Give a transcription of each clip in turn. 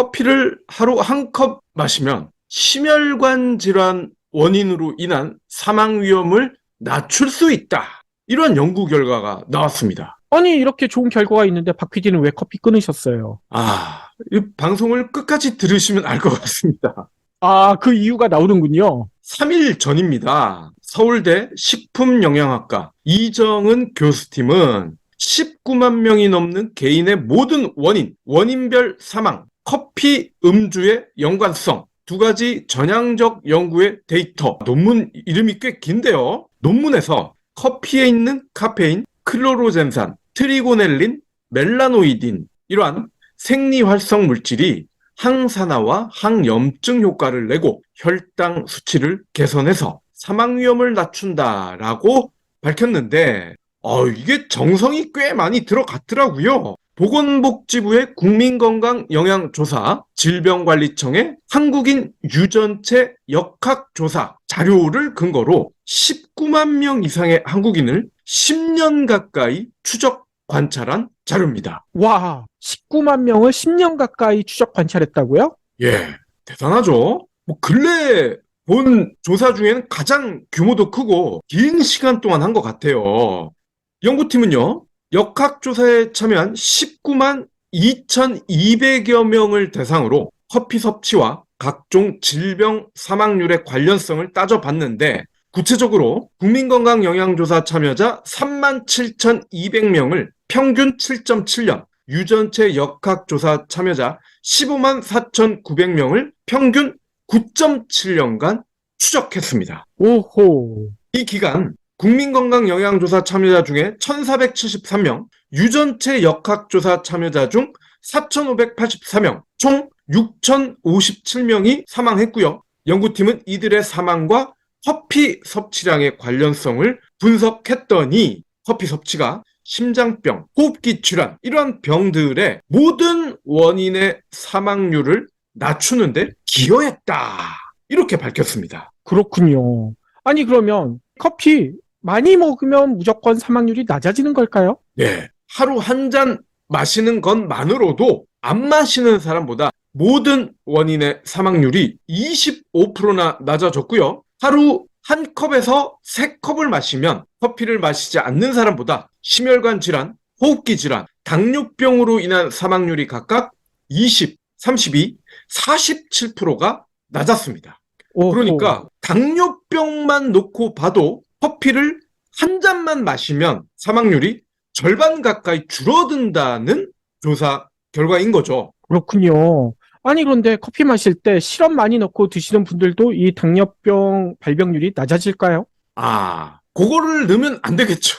커피를 하루 한 컵 마시면 심혈관 질환 원인으로 인한 사망 위험을 낮출 수 있다. 이런 연구 결과가 나왔습니다. 아니, 이렇게 좋은 결과가 있는데 박 PD는 왜 커피 끊으셨어요? 이 방송을 끝까지 들으시면 알 것 같습니다. 아, 그 이유가 나오는군요. 3일 전입니다. 서울대 식품영양학과 이정은 교수팀은 19만 명이 넘는 개인의 모든 원인별 사망, 커피 음주의 연관성, 두 가지 전향적 연구의 데이터, 논문 이름이 꽤 긴데요. 논문에서 커피에 있는 카페인, 클로로젠산, 트리고넬린, 멜라노이딘 이러한 생리활성 물질이 항산화와 항염증 효과를 내고 혈당 수치를 개선해서 사망 위험을 낮춘다라고 밝혔는데 이게 정성이 꽤 많이 들어갔더라고요. 보건복지부의 국민건강영양조사, 질병관리청의 한국인 유전체 역학조사 자료를 근거로 19만 명 이상의 한국인을 10년 가까이 추적 관찰한 자료입니다. 와, 19만 명을 10년 가까이 추적 관찰했다고요? 예, 대단하죠? 근래 본 조사 중에는 가장 규모도 크고 긴 시간 동안 한 것 같아요. 연구팀은요, 역학조사에 참여한 19만 2,200여 명을 대상으로 커피 섭취와 각종 질병 사망률의 관련성을 따져봤는데, 구체적으로 국민건강영양조사 참여자 37,200명을 평균 7.7년, 유전체 역학조사 참여자 15만 4,900명을 평균 9.7년간 추적했습니다. 오호. 이 기간 국민건강영양조사 참여자 중에 1,473명, 유전체 역학조사 참여자 중 4,584명, 총 6,057명이 사망했고요. 연구팀은 이들의 사망과 커피 섭취량의 관련성을 분석했더니 커피 섭취가 심장병, 호흡기 질환 이러한 병들의 모든 원인의 사망률을 낮추는데 기여했다. 이렇게 밝혔습니다. 그렇군요. 아니, 그러면 커피 많이 먹으면 무조건 사망률이 낮아지는 걸까요? 네, 하루 한 잔 마시는 것만으로도 안 마시는 사람보다 모든 원인의 사망률이 25%나 낮아졌고요. 하루 한 컵에서 3컵을 마시면 커피를 마시지 않는 사람보다 심혈관 질환, 호흡기 질환, 당뇨병으로 인한 사망률이 각각 20, 32, 47%가 낮았습니다. 오호. 그러니까 당뇨병만 놓고 봐도 커피를 한 잔만 마시면 사망률이 절반 가까이 줄어든다는 조사 결과인 거죠. 그렇군요. 아니, 그런데 커피 마실 때 시럽 많이 넣고 드시는 분들도 이 당뇨병 발병률이 낮아질까요? 그거를 넣으면 안 되겠죠.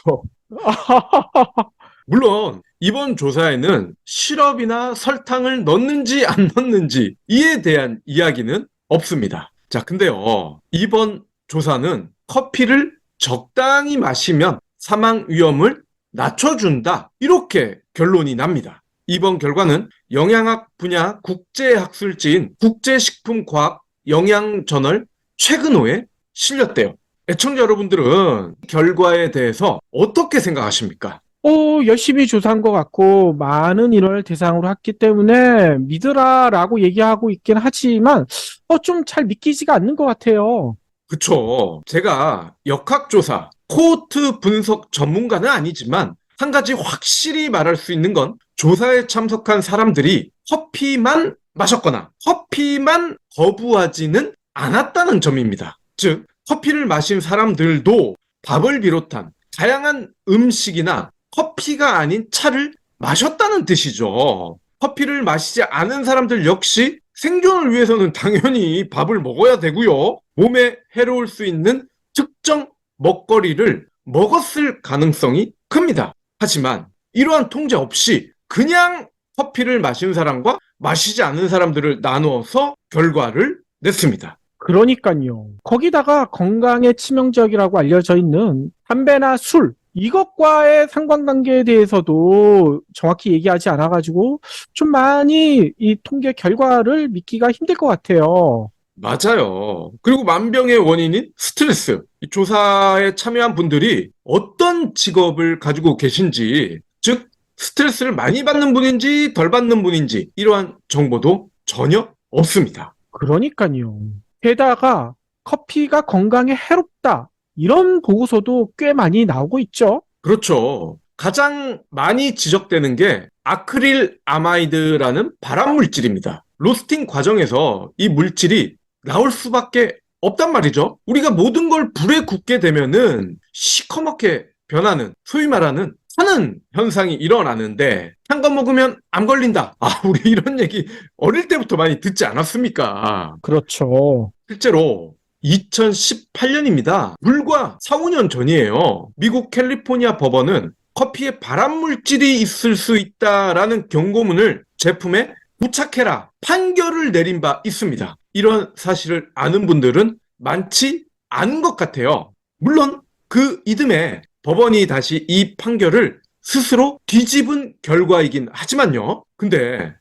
물론 이번 조사에는 시럽이나 설탕을 넣는지 안 넣는지 이에 대한 이야기는 없습니다. 자, 근데요, 이번 조사는 커피를 적당히 마시면 사망 위험을 낮춰준다. 이렇게 결론이 납니다. 이번 결과는 영양학 분야 국제학술지인 국제식품과학 영양저널 최근호에 실렸대요. 애청자 여러분들은 결과에 대해서 어떻게 생각하십니까? 열심히 조사한 것 같고 많은 인원을 대상으로 했기 때문에 믿으라라고 얘기하고 있긴 하지만 좀 잘 믿기지가 않는 것 같아요. 그쵸. 제가 역학조사, 코호트 분석 전문가는 아니지만 한 가지 확실히 말할 수 있는 건 조사에 참석한 사람들이 커피만 마셨거나 커피만 거부하지는 않았다는 점입니다. 즉, 커피를 마신 사람들도 밥을 비롯한 다양한 음식이나 커피가 아닌 차를 마셨다는 뜻이죠. 커피를 마시지 않은 사람들 역시 생존을 위해서는 당연히 밥을 먹어야 되고요. 몸에 해로울 수 있는 특정 먹거리를 먹었을 가능성이 큽니다. 하지만 이러한 통제 없이 그냥 커피를 마신 사람과 마시지 않은 사람들을 나누어서 결과를 냈습니다. 그러니까요. 거기다가 건강에 치명적이라고 알려져 있는 담배나 술, 이것과의 상관관계에 대해서도 정확히 얘기하지 않아가지고 좀 많이 이 통계 결과를 믿기가 힘들 것 같아요. 맞아요. 그리고 만병의 원인인 스트레스. 이 조사에 참여한 분들이 어떤 직업을 가지고 계신지, 즉 스트레스를 많이 받는 분인지 덜 받는 분인지 이러한 정보도 전혀 없습니다. 그러니까요. 게다가 커피가 건강에 해롭다. 이런 보고서도 꽤 많이 나오고 있죠. 그렇죠. 가장 많이 지적되는 게 아크릴 아마이드라는 발암 물질입니다. 로스팅 과정에서 이 물질이 나올 수밖에 없단 말이죠. 우리가 모든 걸 불에 굽게 되면은 시커멓게 변하는, 소위 말하는 타는 현상이 일어나는데 한 번 먹으면 암 걸린다. 우리 이런 얘기 어릴 때부터 많이 듣지 않았습니까? 그렇죠. 실제로 2018년입니다. 불과 4, 5년 전이에요. 미국 캘리포니아 법원은 커피에 발암 물질이 있을 수 있다라는 경고문을 제품에 부착해라 판결을 내린 바 있습니다. 이런 사실을 아는 분들은 많지 않은 것 같아요. 물론 그 이듬해 법원이 다시 이 판결을 스스로 뒤집은 결과이긴 하지만요. 근데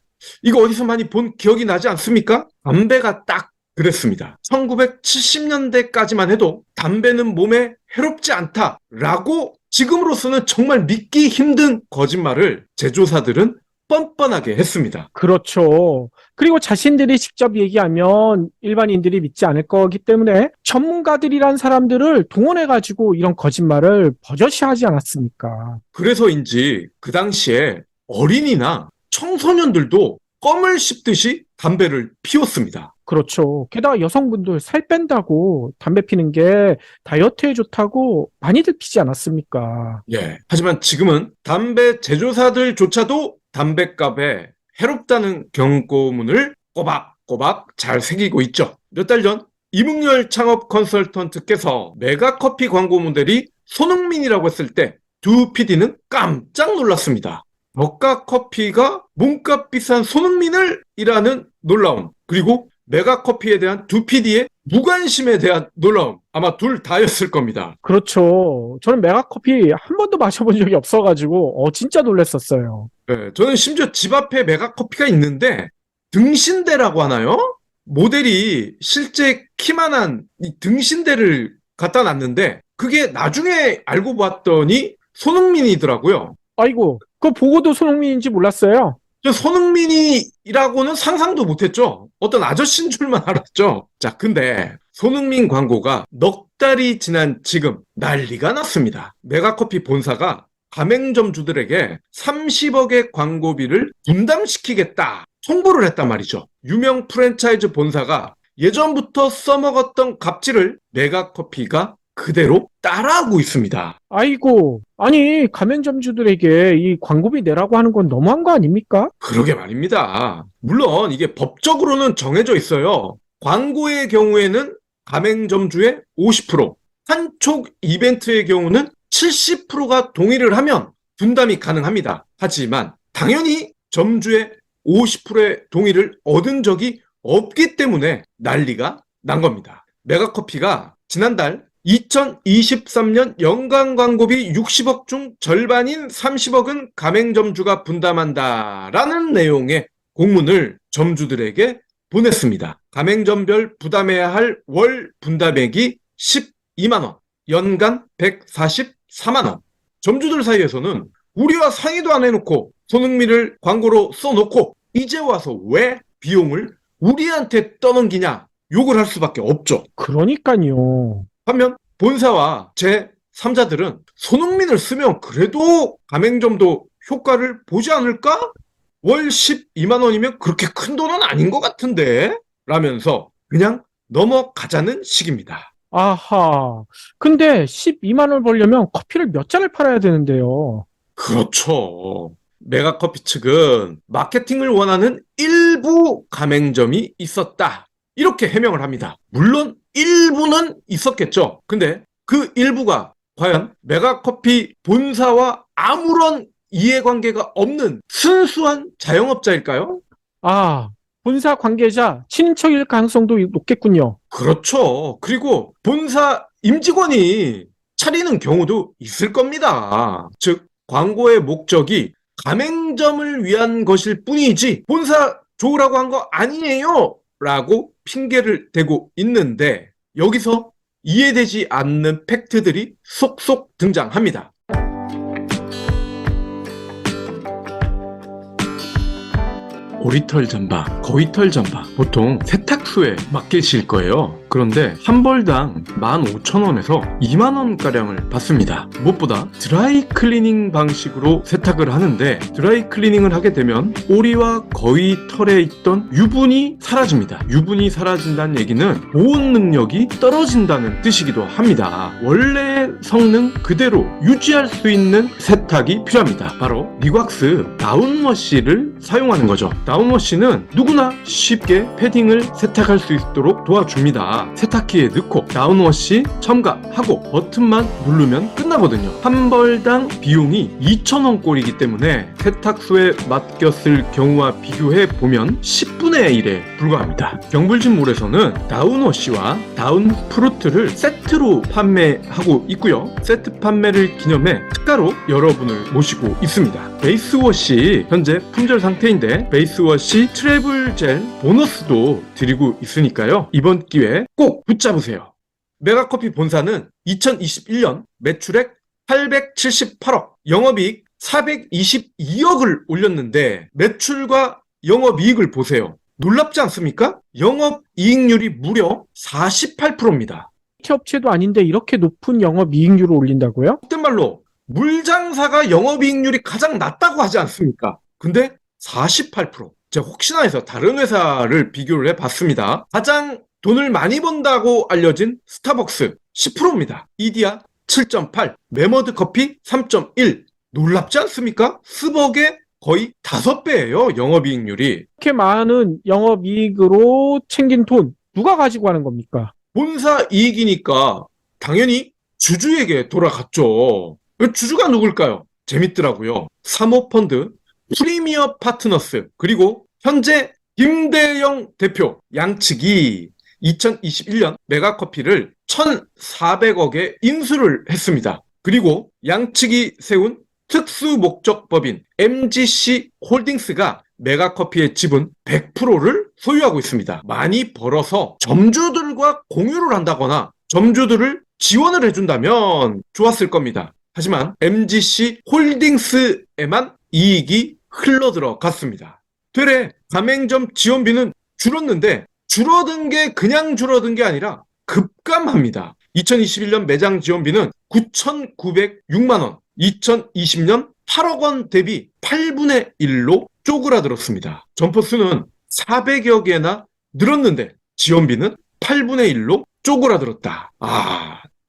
이거 어디서 많이 본 기억이 나지 않습니까? 담배가 딱 그랬습니다. 1970년대까지만 해도 담배는 몸에 해롭지 않다라고 지금으로서는 정말 믿기 힘든 거짓말을 제조사들은 뻔뻔하게 했습니다. 그렇죠. 그리고 자신들이 직접 얘기하면 일반인들이 믿지 않을 거기 때문에 전문가들이란 사람들을 동원해가지고 이런 거짓말을 버젓이 하지 않았습니까? 그래서인지 그 당시에 어린이나 청소년들도 껌을 씹듯이 담배를 피웠습니다. 그렇죠. 게다가 여성분들 살 뺀다고 담배 피는 게 다이어트에 좋다고 많이들 피지 않았습니까? 예. 하지만 지금은 담배 제조사들조차도 담배값에 해롭다는 경고문을 꼬박꼬박 잘 새기고 있죠. 몇 달 전 이문열 창업 컨설턴트께서 메가커피 광고 모델이 손흥민이라고 했을 때 두 PD는 깜짝 놀랐습니다. 저가 커피가 몸값 비싼 손흥민을 이라는 놀라움, 그리고 메가커피에 대한 두 PD의 무관심에 대한 놀라움, 아마 둘 다였을 겁니다. 그렇죠. 저는 메가커피 한 번도 마셔본 적이 없어가지고 진짜 놀랐었어요. 네, 저는 심지어 집 앞에 메가커피가 있는데 등신대라고 하나요? 모델이 실제 키만한 이 등신대를 갖다 놨는데 그게 나중에 알고 봤더니 손흥민이더라고요. 아이고, 그거 보고도 손흥민인지 몰랐어요. 저 손흥민이라고는 상상도 못했죠. 어떤 아저씨인 줄만 알았죠. 자, 근데 손흥민 광고가 넉 달이 지난 지금 난리가 났습니다. 메가커피 본사가 가맹점주들에게 30억의 광고비를 분담시키겠다 통보를 했단 말이죠. 유명 프랜차이즈 본사가 예전부터 써먹었던 갑질을 메가커피가 그대로 따라하고 있습니다. 아이고, 아니, 가맹점주들에게 이 광고비 내라고 하는 건 너무한 거 아닙니까? 그러게 말입니다. 물론 이게 법적으로는 정해져 있어요. 광고의 경우에는 가맹점주의 50%, 한촉 이벤트의 경우는 70%가 동의를 하면 분담이 가능합니다. 하지만 당연히 점주의 50%의 동의를 얻은 적이 없기 때문에 난리가 난 겁니다. 메가커피가 지난달 2023년 연간 광고비 60억 중 절반인 30억은 가맹점주가 분담한다라는 내용의 공문을 점주들에게 보냈습니다. 가맹점별 부담해야 할 월 분담액이 12만 원, 연간 144만 원. 점주들 사이에서는 우리와 상의도 안 해놓고 손흥민을 광고로 써놓고 이제 와서 왜 비용을 우리한테 떠넘기냐 욕을 할 수밖에 없죠. 그러니까요. 반면 본사와 제3자들은 손흥민을 쓰면 그래도 가맹점도 효과를 보지 않을까? 월 12만 원이면 그렇게 큰 돈은 아닌 것 같은데? 라면서 그냥 넘어가자는 식입니다. 아하. 근데 12만 원 벌려면 커피를 몇 잔을 팔아야 되는데요. 그렇죠. 메가커피 측은 마케팅을 원하는 일부 가맹점이 있었다. 이렇게 해명을 합니다. 물론 일부는 있었겠죠. 근데 그 일부가 과연 메가커피 본사와 아무런 이해관계가 없는 순수한 자영업자일까요? 아, 본사 관계자 친인척일 가능성도 높겠군요. 그렇죠. 그리고 본사 임직원이 차리는 경우도 있을 겁니다. 즉, 광고의 목적이 가맹점을 위한 것일 뿐이지 본사 좋으라고 한 거 아니에요 라고 핑계를 대고 있는데 여기서 이해되지 않는 팩트들이 속속 등장합니다. 보리털 잠바, 거위털 잠바 보통 세탁소에 맡기실 거예요. 그런데 한 벌당 15,000원에서 20,000원가량을 받습니다. 무엇보다 드라이 클리닝 방식으로 세탁을 하는데 드라이 클리닝을 하게 되면 오리와 거위 털에 있던 유분이 사라집니다. 유분이 사라진다는 얘기는 보온 능력이 떨어진다는 뜻이기도 합니다. 원래 성능 그대로 유지할 수 있는 세탁이 필요합니다. 바로 리왁스 다운워시를 사용하는 거죠. 다운워시는 누구나 쉽게 패딩을 세탁할 수 있도록 도와줍니다. 세탁기에 넣고 다운워시 첨가하고 버튼만 누르면 끝나거든요. 한 벌당 비용이 2,000원 꼴이기 때문에 세탁소에 맡겼을 경우와 비교해 보면 10분의 1에 불과합니다. 경불진몰에서는 다운워시와 다운프루트를 세트로 판매하고 있고요. 세트 판매를 기념해 특가로 여러분을 모시고 있습니다. 베이스워시 현재 품절 상태인데 베이스워시 트래블 젤 보너스도 드리고 있으니까요. 이번 기회에 꼭 붙잡으세요. 메가커피 본사는 2021년 매출액 878억, 영업이익 422억을 올렸는데 매출과 영업이익을 보세요. 놀랍지 않습니까? 영업이익률이 무려 48%입니다. 업체도 아닌데 이렇게 높은 영업이익률을 올린다고요? 속된 말로 물장사가 영업이익률이 가장 낮다고 하지 않습니까? 근데 48%. 제가 혹시나 해서 다른 회사를 비교를 해봤습니다. 가장 돈을 많이 번다고 알려진 스타벅스 10%입니다. 이디야 7.8, 메머드 커피 3.1. 놀랍지 않습니까? 스벅의 거의 5배예요, 영업이익률이. 이렇게 많은 영업이익으로 챙긴 돈 누가 가지고 가는 겁니까? 본사 이익이니까 당연히 주주에게 돌아갔죠. 주주가 누굴까요? 재밌더라고요. 사모펀드, 프리미어 파트너스, 그리고 현재 김대영 대표 양측이 2021년 메가커피를 1,400억에 인수를 했습니다. 그리고 양측이 세운 특수목적법인 MGC 홀딩스가 메가커피의 지분 100%를 소유하고 있습니다. 많이 벌어서 점주들과 공유를 한다거나 점주들을 지원을 해준다면 좋았을 겁니다. 하지만 MGC 홀딩스에만 이익이 흘러들어갔습니다. 되레 가맹점 지원비는 줄었는데 줄어든 게 그냥 줄어든 게 아니라 급감합니다. 2021년 매장 지원비는 9,906만 원, 2020년 8억 원 대비 8분의 1로 쪼그라들었습니다. 점포 수는 400여 개나 늘었는데 지원비는 8분의 1로 쪼그라들었다.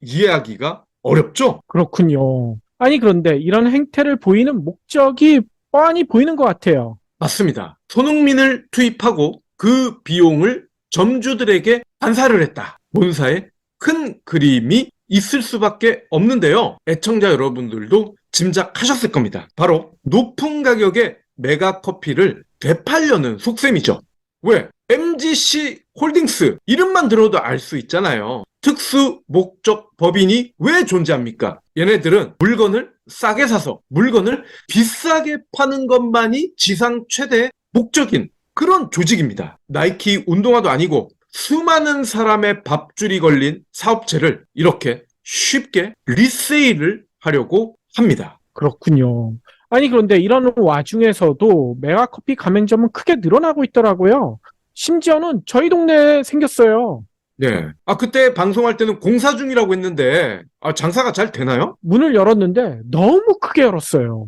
이해하기가 어렵죠? 그렇군요. 아니 그런데 이런 행태를 보이는 목적이 뻔히 보이는 것 같아요. 맞습니다. 손흥민을 투입하고 그 비용을 점주들에게 반사를 했다. 본사에 큰 그림이 있을 수밖에 없는데요. 애청자 여러분들도 짐작하셨을 겁니다. 바로 높은 가격에 메가커피를 되팔려는 속셈이죠. 왜? MGC 홀딩스 이름만 들어도 알 수 있잖아요. 특수 목적 법인이 왜 존재합니까? 얘네들은 물건을 싸게 사서 물건을 비싸게 파는 것만이 지상 최대의 목적인 그런 조직입니다. 나이키 운동화도 아니고 수많은 사람의 밥줄이 걸린 사업체를 이렇게 쉽게 리세일을 하려고 합니다. 그렇군요. 아니 그런데 이런 와중에서도 메가커피 가맹점은 크게 늘어나고 있더라고요. 심지어는 저희 동네에 생겼어요. 네. 그때 방송할 때는 공사 중이라고 했는데, 장사가 잘 되나요? 문을 열었는데 너무 크게 열었어요.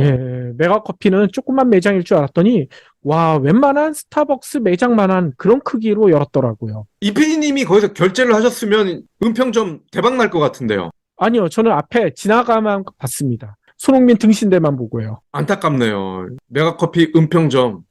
예, 메가커피는 조그만 매장일 줄 알았더니 와, 웬만한 스타벅스 매장만한 그런 크기로 열었더라고요. 이 PD님이 거기서 결제를 하셨으면 은평점 대박 날 것 같은데요. 아니요, 저는 앞에 지나가만 봤습니다. 손흥민 등신대만 보고요. 안타깝네요. 메가커피 은평점,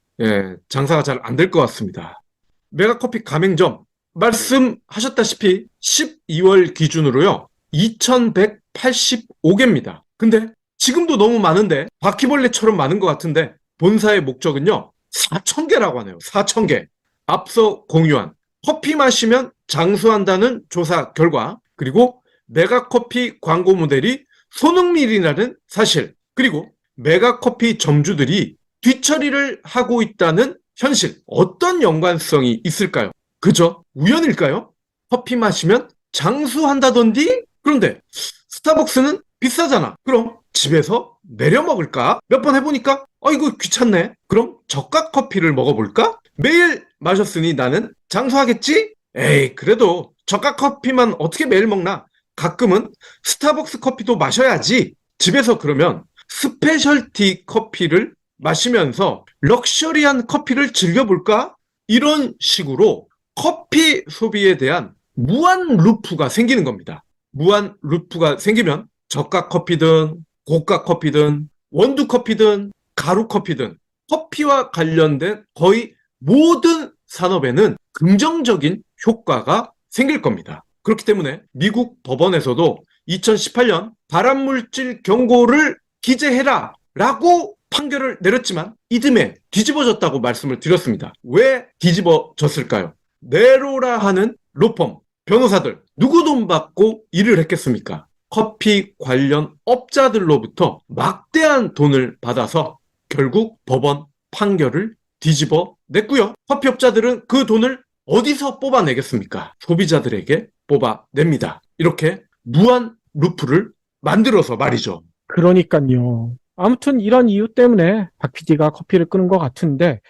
장사가 잘 안 될 것 같습니다. 메가커피 가맹점, 말씀하셨다시피 12월 기준으로요, 2,185개입니다. 근데 지금도 너무 많은데, 바퀴벌레처럼 많은 것 같은데, 본사의 목적은요, 4,000개라고 하네요. 4,000개. 앞서 공유한 커피 마시면 장수한다는 조사 결과, 그리고 메가커피 광고 모델이 손흥민이라는 사실, 그리고 메가커피 점주들이 뒤처리를 하고 있다는 현실, 어떤 연관성이 있을까요? 그저 우연일까요? 커피 마시면 장수한다던디? 그런데 스타벅스는 비싸잖아. 그럼 집에서 내려 먹을까? 몇 번 해보니까 이거 귀찮네. 그럼 저가 커피를 먹어볼까? 매일 마셨으니 나는 장수하겠지? 에이, 그래도 저가 커피만 어떻게 매일 먹나? 가끔은 스타벅스 커피도 마셔야지. 집에서 그러면 스페셜티 커피를 마시면서 럭셔리한 커피를 즐겨볼까? 이런 식으로 커피 소비에 대한 무한 루프가 생기는 겁니다. 무한 루프가 생기면 저가 커피든 고가 커피든 원두 커피든 가루 커피든 커피와 관련된 거의 모든 산업에는 긍정적인 효과가 생길 겁니다. 그렇기 때문에 미국 법원에서도 2018년 발암물질 경고를 기재해라 라고 판결을 내렸지만 이듬해 뒤집어졌다고 말씀을 드렸습니다. 왜 뒤집어졌을까요? 네로라 하는 로펌, 변호사들 누구 돈 받고 일을 했겠습니까? 커피 관련 업자들로부터 막대한 돈을 받아서 결국 법원 판결을 뒤집어 냈고요. 커피 업자들은 그 돈을 어디서 뽑아내겠습니까? 소비자들에게 뽑아냅니다. 이렇게 무한 루프를 만들어서 말이죠. 그러니까요. 아무튼 이런 이유 때문에 박 PD가 커피를 끄는 것 같은데,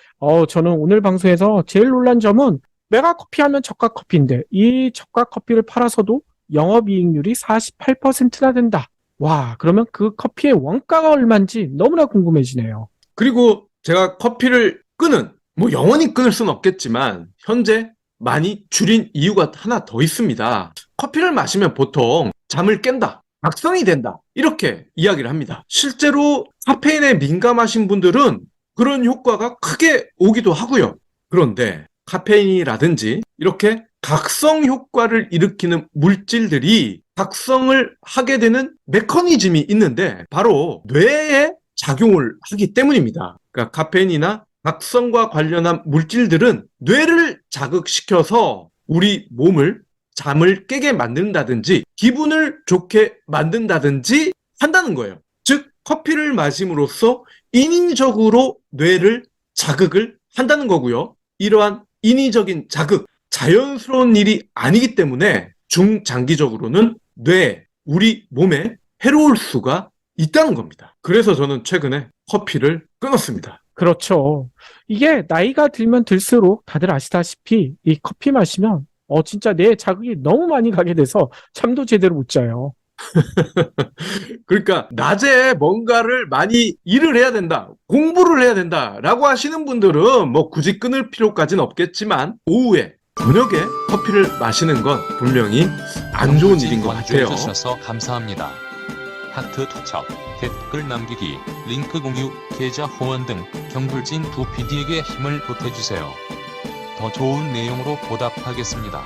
저는 오늘 방송에서 제일 놀란 점은 메가 커피 하면 저가 커피인데, 이 저가 커피를 팔아서도 영업이익률이 48%나 된다. 와, 그러면 그 커피의 원가가 얼마인지 너무나 궁금해지네요. 그리고 제가 커피를 끄는, 영원히 끊을 수는 없겠지만 현재 많이 줄인 이유가 하나 더 있습니다. 커피를 마시면 보통 잠을 깬다, 각성이 된다, 이렇게 이야기를 합니다. 실제로 카페인에 민감하신 분들은 그런 효과가 크게 오기도 하고요. 그런데 카페인이라든지 이렇게 각성 효과를 일으키는 물질들이 각성을 하게 되는 메커니즘이 있는데 바로 뇌에 작용을 하기 때문입니다. 그러니까 카페인이나 각성과 관련한 물질들은 뇌를 자극시켜서 우리 몸을 잠을 깨게 만든다든지 기분을 좋게 만든다든지 한다는 거예요. 즉 커피를 마심으로써 인위적으로 뇌를 자극을 한다는 거고요. 이러한 인위적인 자극, 자연스러운 일이 아니기 때문에 중장기적으로는 뇌, 우리 몸에 해로울 수가 있다는 겁니다. 그래서 저는 최근에 커피를 끊었습니다. 그렇죠. 이게 나이가 들면 들수록 다들 아시다시피 이 커피 마시면 진짜 뇌에 자극이 너무 많이 가게 돼서 잠도 제대로 못 자요. 그러니까 낮에 뭔가를 많이 일을 해야 된다, 공부를 해야 된다라고 하시는 분들은 굳이 끊을 필요까지는 없겠지만 오후에 저녁에 커피를 마시는 건 분명히 안 좋은 일인 것 같아요. 주셔서 감사합니다. 하트 투척, 댓글 남기기, 링크 공유, 계좌 후원 등 경불진 두 PD에게 힘을 보태주세요. 더 좋은 내용으로 보답하겠습니다.